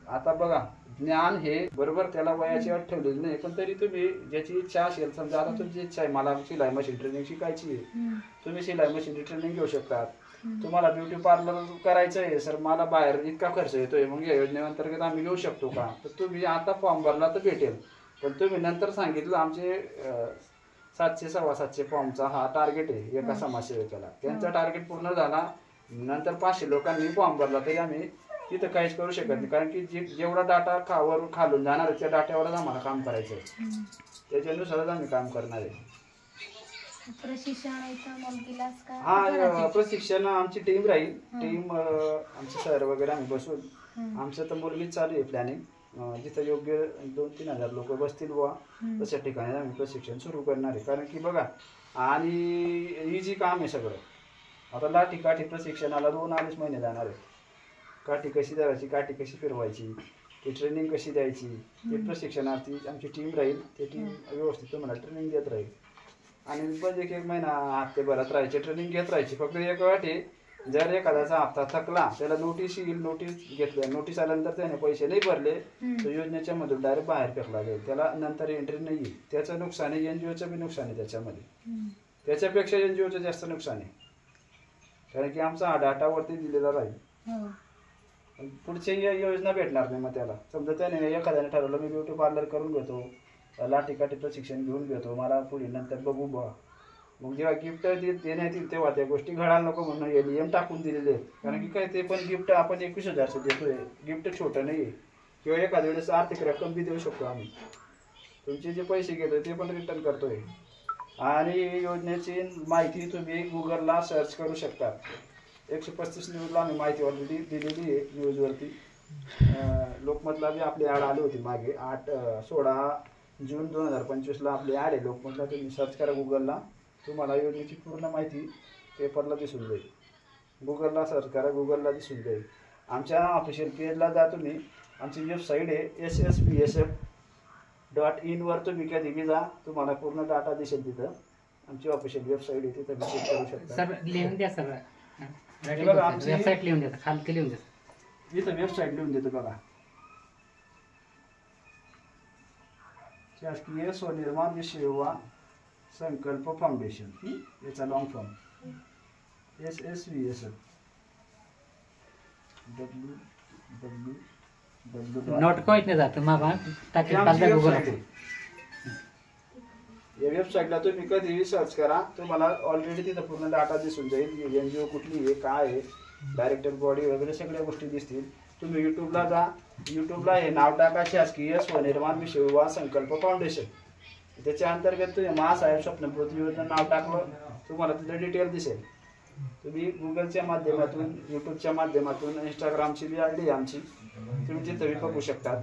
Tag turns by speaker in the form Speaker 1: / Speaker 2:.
Speaker 1: आता बघा, ज्ञान हे बरोबर त्याला वयाची अट ठेवलेली नाही, पण तरी तुम्ही ज्याची इच्छा असेल, समजा आता तुमची इच्छा आहे मला शिलाई मशीन ट्रेनिंग शिकायची आहे, तुम्ही शिलाई मशीन ट्रेनिंग घेऊ शकतात. तुम्हाला ब्युटी पार्लर करायचं आहे सर, मला बाहेर इतका खर्च येतोय, मग या योजनेअंतर्गत आम्ही घेऊ शकतो का, तर तुम्ही आता फॉर्म भरला तर भेटेल. पण तुम्ही नंतर सांगितलं आमचे 700 750 फॉर्मचा हा टार्गेट आहे एका समाजसेवकाला, त्यांचा टार्गेट पूर्ण झाला नंतर 500 लोकांनी फॉर्म भरला तरी आम्ही तिथं काहीच करू शकत नाही, कारण की जेवढा डाटा खालून जाणार आहे त्या डाट्यावरच आम्हाला काम करायचं आहे, त्याच्यानुसारच आम्ही काम करणार आहे. हा, प्रशिक्षण आमची टीम राहील, टीम आमचे सर वगैरे आम्ही बसून आमचं तर मुलगीच चालू आहे प्लॅनिंग, जिथं योग्य 2-3 हजार लोक बसतील बुवा तशा ठिकाणी आम्ही प्रशिक्षण सुरू करणार आहे. कारण की बघा, आणि इझी काम आहे सगळं. आता लाठी काठी प्रशिक्षणाला 2-2.5 महिने जाणार आहे. काठी कशी धरायची, काठी कशी फिरवायची, ती ट्रेनिंग कशी द्यायची, ते प्रशिक्षणार्थी आमची टीम राहील, ते टीम व्यवस्थित तुम्हाला ट्रेनिंग देत राहील. आणि बस 1-1 महिना हप्तेभरात राहायची ट्रेनिंग घेत राहायची. फक्त एक अट आहे, जर एखाद्याचा हप्ता थकला त्याला नोटीस येईल, नोटीस घेतल्या, नोटीस आल्यानंतर त्याने पैसे नाही भरले तर योजनेच्या मधून डायरेक्ट बाहेर फेकला जाईल, त्याला नंतर एंट्री नाही येईल. त्याचं नुकसान आहे, NGOचं बी नुकसान आहे त्याच्यामध्ये, त्याच्यापेक्षा NGOचं जास्त नुकसान आहे, कारण की आमचा हा डाटा वरती दिलेला राहील. पुढची योजना भेटणार नाही. मग त्याला समजा त्याने एखाद्याने ठरवलं मी ब्युटी पार्लर करून घेतो, लाठी काठी प्रशिक्षण घेऊन घेतो, मला पुढे नंतर बघू बा, मग जेव्हा गिफ्ट देण्यात येईल तेव्हा त्या गोष्टी घडायला नको म्हणून LEM टाकून दिलेले आहेत. कारण की काय, ते पण गिफ्ट आपण 21,000 देतोय, गिफ्ट छोटं नाही आहे, किंवा एखाद्या वेळेस आर्थिक रक्कम बी देऊ शकतो आम्ही, तुमचे जे पैसे घेतोय ते पण रिटर्न करतोय. आणि योजनेची माहिती तुम्ही गुगलला सर्च करू शकता. 135 न्यूजला आम्ही माहिती ऑलरेडी दिलेली आहे न्यूजवरती. लोकमतला बी आपली ॲड आली होती मागे, 16 जून 2025ला आपली ॲड आहे लोकमतला. तुम्ही सर्च करा गुगलला, तुम्हाला योजनेची पूर्ण माहिती पेपरला दिसून जाईल. गुगलला सर्च करा, गुगलला दिसून जाईल. आमच्या ऑफिशियल पेजला जा तुम्ही, आमची वेबसाईट आहे ssbsf.in वर तुम्ही कधी बी जा, तुम्हाला पूर्ण डाटा दिसेल तिथं. आमची ऑफिशियल वेबसाईट आहे, तिथं विजिट करू शकता.
Speaker 2: सर लिहून द्या, सर
Speaker 1: आमची
Speaker 2: वेबसाईट लिहून द्या, खाली लिहून द्या,
Speaker 1: इथं वेबसाईट लिहून देतो बघा. शासकीय स्वनिर्माण विश्व संकल्प फाउंडेशन, याचा लॉंग फॉर्म SSBSF.
Speaker 2: नोट कोईट नाही जात मामा टाकेल पालदा गुगल.
Speaker 1: या वेबसाईटला तुम्ही कधीही सर्च करा, तुम्हाला ऑलरेडी तिथं पूर्ण डाटा दिसून जाईल, NGO कुठली आहे, काय आहे, डायरेक्टर बॉडी वगैरे सगळ्या गोष्टी दिसतील. तुम्ही यूट्यूबला जा, यूट्यूबला हे नाव टाका, शासकीय स्वनिर्माण विश्व संकल्प फाउंडेशन. त्याच्या अंतर्गत तुम्ही महासाहेब स्वप्नपूर्ती योजना नाव टाकलं, तुम्हाला तिथं डिटेल दिसेल. तुम्ही गुगलच्या माध्यमातून, यूट्यूबच्या माध्यमातून, इंस्टाग्रामची बी ID आमची, तुम्ही तिथं बी बघू शकता.